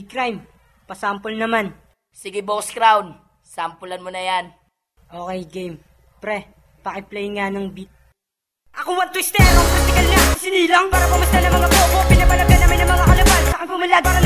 Crime, pasample naman. Sige, Boss Crown. Sampulan mo na yan. Okay, game. Pre, pakiplay nga ng beat. Ako one twister, ang practical na sinilang. Para pumasta ng mga bobo, pinapalagan namin ng mga kalaban. Sa akin pumalad, para